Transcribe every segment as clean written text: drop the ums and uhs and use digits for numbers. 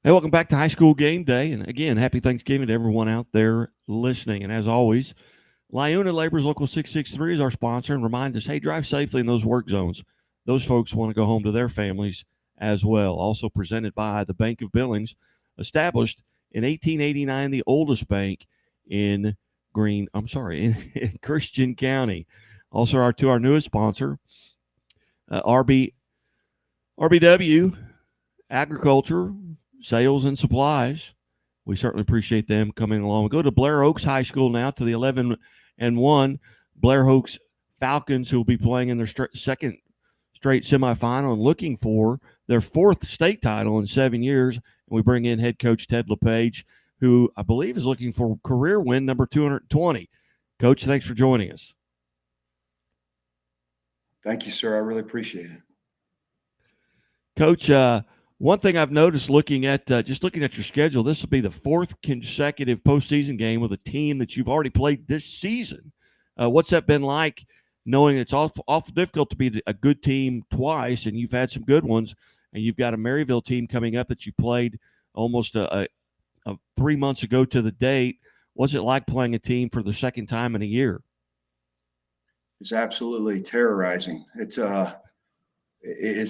Hey, welcome back to High School Game Day. And again, happy Thanksgiving to everyone out there listening. And as always, Liuna Labor's Local 663 is our sponsor and remind us, hey, drive safely in those work zones. Those folks want to go home to their families as well. Also presented by the Bank of Billings, established in 1889, the oldest bank in in Christian County. Also, our newest sponsor, RB RBW Agriculture, Sales and Supplies. We certainly appreciate them coming along. We go to Blair Oaks High School now to the 11-1 Blair Oaks Falcons, who will be playing in their second straight semifinal and looking for their fourth state title in 7 years. And we bring in head coach Ted LePage, who I believe is looking for career win number 220. Coach, thanks for joining us. Thank you, sir. I really appreciate it. Coach, one thing I've noticed looking at your schedule, this will be the fourth consecutive postseason game with a team that you've already played this season. What's that been like, knowing it's awful difficult to be a good team twice, and you've had some good ones, and you've got a Maryville team coming up that you played almost 3 months ago to the date. What's it like playing a team for the second time in a year? It's absolutely terrorizing. It's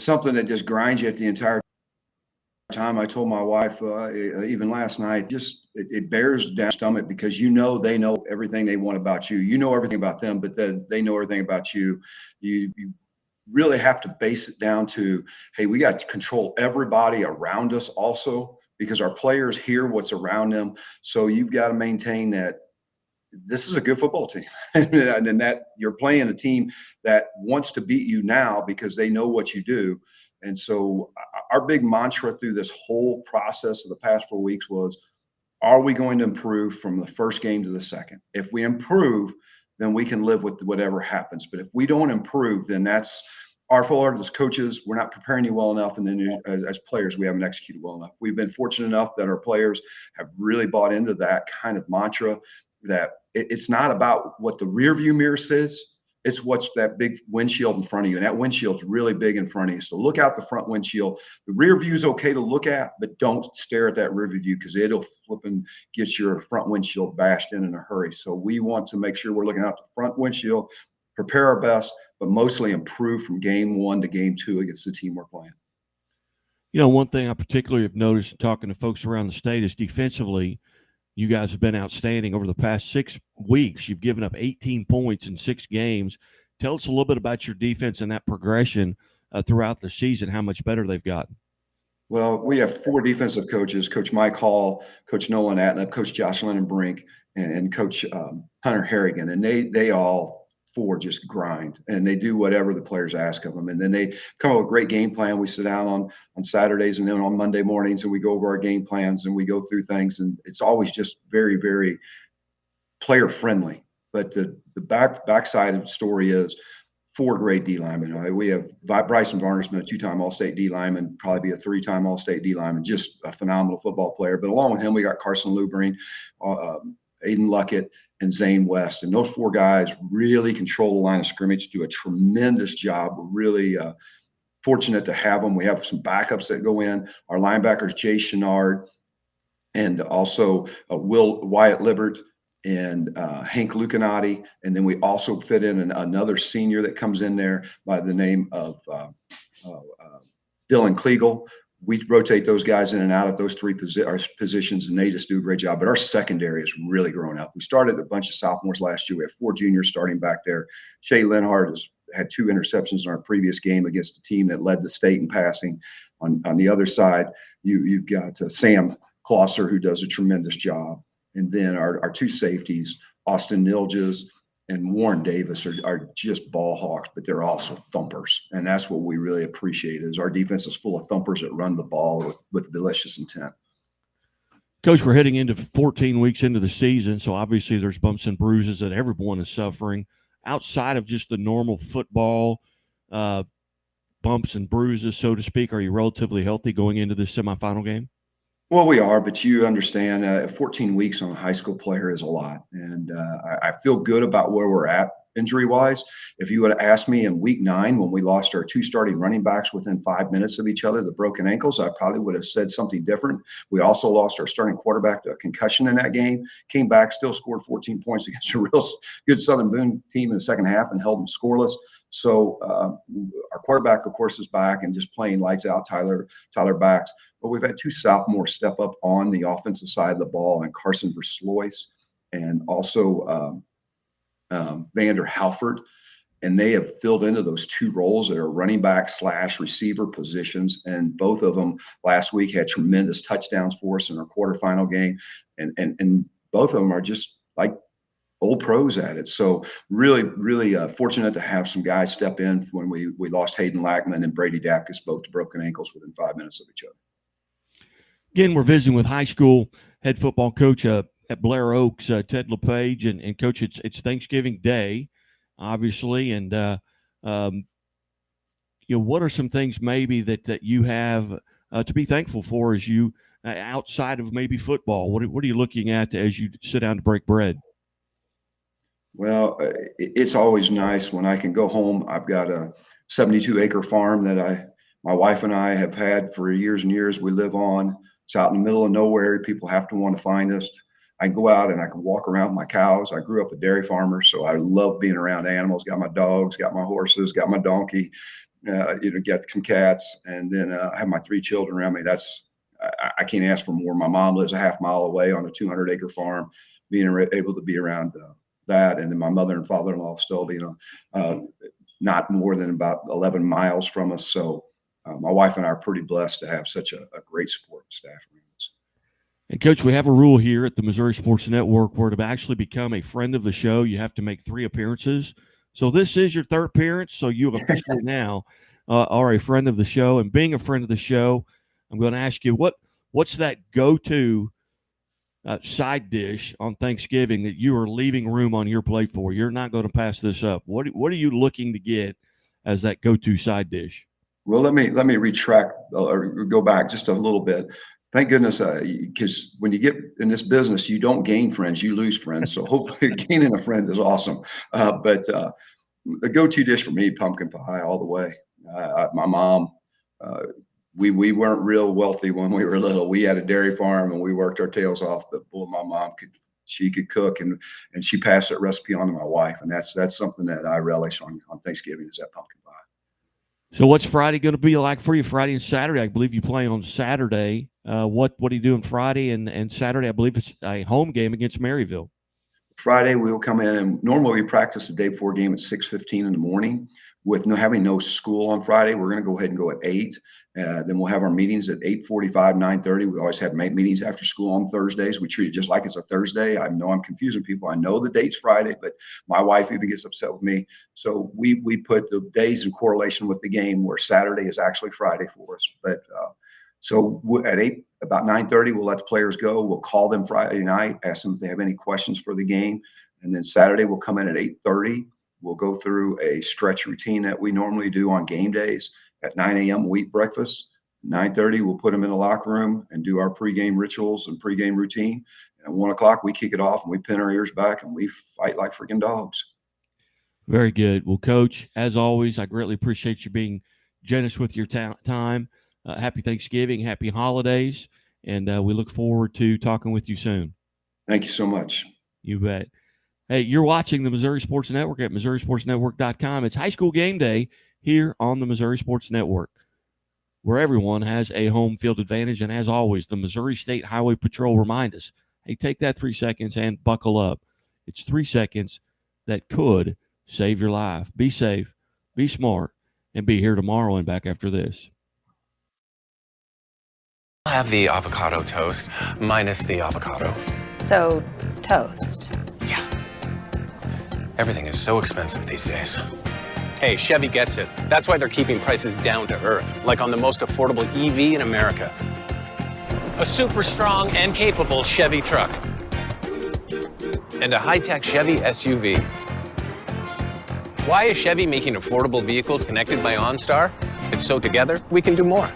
something that just grinds you at the entire time. I told my wife even last night, it bears down your stomach because they know everything they want about you. You know everything about them, but then they know everything about you. You really have to base it down to, hey, we got to control everybody around us also because our players hear what's around them. So you've got to maintain that this is a good football team and that you're playing a team that wants to beat you now because they know what you do. And so our big mantra through this whole process of the past 4 weeks was, are we going to improve from the first game to the second? If we improve, then we can live with whatever happens. But if we don't improve, then that's our fault as coaches. We're not preparing you well enough. And then as players, we haven't executed well enough. We've been fortunate enough that our players have really bought into that kind of mantra, that it's not about what the rear view mirror says. It's what's that big windshield in front of you. And that windshield's really big in front of you. So look out the front windshield. The rear view is okay to look at, but don't stare at that rear view because it'll flip and get your front windshield bashed in a hurry. So we want to make sure we're looking out the front windshield, prepare our best, but mostly improve from game one to game two against the team we're playing. You know, one thing I particularly have noticed talking to folks around the state is defensively, you guys have been outstanding over the past 6 weeks. You've given up 18 points in 6 games. Tell us a little bit about your defense and that progression throughout the season, how much better they've gotten. Well, we have 4 defensive coaches: Coach Mike Hall, Coach Nolan Atnip, Coach Josh Lennon Brink, and Coach Hunter Harrigan. And they all 4 just grind and they do whatever the players ask of them. And then they come up with a great game plan. We sit down on Saturdays and then on Monday mornings and we go over our game plans and we go through things. And it's always just very, very player friendly. But the backside of the story is 4 great D linemen. We have Bryson Varner's been a 2-time All-State D lineman, probably be a 3-time All-State D lineman, just a phenomenal football player. But along with him, we got Carson Lubrine, Aiden Luckett, and Zane West. And those 4 guys really control the line of scrimmage, do a tremendous job. We're really fortunate to have them. We have some backups that go in. Our linebackers, Jay Chenard, and also Wyatt Libert, and Hank Lucanati. And then we also fit in another senior that comes in there by the name of Dylan Kliegel. We rotate those guys in and out of those 3 positions, and they just do a great job. But our secondary is really growing up. We started a bunch of sophomores last year. We have 4 juniors starting back there. Shay Linhart has had 2 interceptions in our previous game against a team that led the state in passing. On the other side, you've got Sam Klosser, who does a tremendous job. And then our 2 safeties, Austin Nilges and Warren Davis, are just ball hawks, but they're also thumpers. And that's what we really appreciate, is our defense is full of thumpers that run the ball with delicious intent. Coach, we're heading into 14 weeks into the season, so obviously there's bumps and bruises that everyone is suffering. Outside of just the normal football bumps and bruises, so to speak, are you relatively healthy going into this semifinal game? Well, we are, but you understand 14 weeks on a high school player is a lot. And I feel good about where we're at injury-wise. If you would have asked me in week 9 when we lost our 2 starting running backs within 5 minutes of each other, the broken ankles, I probably would have said something different. We also lost our starting quarterback to a concussion in that game, came back, still scored 14 points against a real good Southern Boone team in the second half and held them scoreless. So our quarterback, of course, is back and just playing lights out, Tyler Backs. But we've had 2 sophomores step up on the offensive side of the ball, and Carson Verslois and also Vander Halford. And they have filled into those 2 roles that are running back / receiver positions. And both of them last week had tremendous touchdowns for us in our quarterfinal game. And both of them are just like old pros at it. So really, really fortunate to have some guys step in when we lost Hayden Lackman and Brady Dapkus, both to broken ankles within 5 minutes of each other. Again, we're visiting with high school head football coach at Blair Oaks, Ted LePage. And Coach, it's Thanksgiving Day, obviously. And, what are some things maybe that you have to be thankful for as you, outside of maybe football? What are you looking at as you sit down to break bread? Well, it's always nice when I can go home. I've got a 72-acre farm that my wife and I have had for years and years. We live on. It's out in the middle of nowhere. People have to want to find us. I can go out and I can walk around with my cows. I grew up a dairy farmer, so I love being around animals. Got my dogs, got my horses, got my donkey, got some cats, and then I have my 3 children around me. I can't ask for more. My mom lives a half mile away on a 200-acre farm. Being able to be around that, and then my mother and father-in-law still being not more than about 11 miles from us. So my wife and I are pretty blessed to have such a great support staff around us. And Coach, we have a rule here at the Missouri Sports Network where to actually become a friend of the show, you have to make 3 appearances. So this is your 3rd appearance. So you have officially now are a friend of the show. And being a friend of the show, I'm going to ask you what's that go-to side dish on Thanksgiving that you are leaving room on your plate for? You're not going to pass this up. What are you looking to get as that go-to side dish? Well, let me retract or go back just a little bit. Thank goodness, because when you get in this business, you don't gain friends, you lose friends. So hopefully gaining a friend is awesome. But the go-to dish for me, pumpkin pie all the way. My mom, we weren't real wealthy when we were little. We had a dairy farm and we worked our tails off, but boy, my mom could cook, and she passed that recipe on to my wife. And that's something that I relish on Thanksgiving, is that pumpkin pie. So what's Friday going to be like for you? Friday and Saturday, I believe you play on Saturday. What are you doing Friday and Saturday? I believe it's a home game against Maryville. Friday, we will come in, and normally we practice the day before game at 6:15 in the morning. With having no school on Friday, we're going to go ahead and go at 8. Then we'll have our meetings at 8:45, 9:30. We always have meetings after school on Thursdays. We treat it just like it's a Thursday. I know I'm confusing people. I know the date's Friday, but my wife even gets upset with me. So we put the days in correlation with the game, where Saturday is actually Friday for us. But so at 8, about 9:30, we'll let the players go. We'll call them Friday night, ask them if they have any questions for the game. And then Saturday, we'll come in at 8:30. We'll go through a stretch routine that we normally do on game days. At 9 a.m., we'll eat breakfast. 9:30, we'll put them in the locker room and do our pregame rituals and pregame routine. And at 1 o'clock, we kick it off and we pin our ears back and we fight like freaking dogs. Very good. Well, Coach, as always, I greatly appreciate you being generous with your time. Happy Thanksgiving, happy holidays, and we look forward to talking with you soon. Thank you so much. You bet. Hey, you're watching the Missouri Sports Network at MissouriSportsNetwork.com. It's high school game day here on the Missouri Sports Network, where everyone has a home field advantage. And as always, the Missouri State Highway Patrol remind us, hey, take that 3 seconds and buckle up. It's 3 seconds that could save your life. Be safe, be smart, and be here tomorrow and back after this. I'll have the avocado toast, minus the avocado. So, toast. Yeah. Everything is so expensive these days. Hey, Chevy gets it. That's why they're keeping prices down to earth, like on the most affordable EV in America. A super strong and capable Chevy truck. And a high-tech Chevy SUV. Why is Chevy making affordable vehicles connected by OnStar? It's so together we can do more.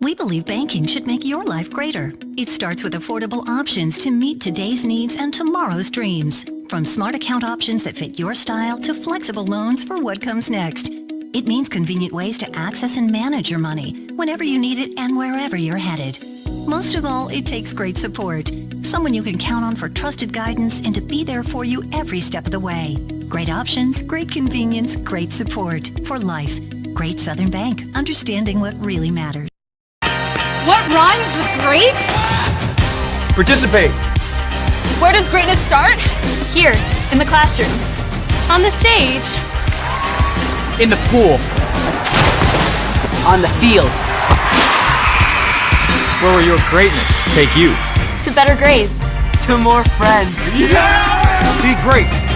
We believe banking should make your life greater. It starts with affordable options to meet today's needs and tomorrow's dreams. From smart account options that fit your style to flexible loans for what comes next. It means convenient ways to access and manage your money whenever you need it and wherever you're headed. Most of all, it takes great support. Someone you can count on for trusted guidance and to be there for you every step of the way. Great options, great convenience, great support. For life. Great Southern Bank. Understanding what really matters. What rhymes with great? Participate. Where does greatness start? Here, in the classroom. On the stage. In the pool. On the field. Where will your greatness take you? To better grades. To more friends. Yeah! Be great.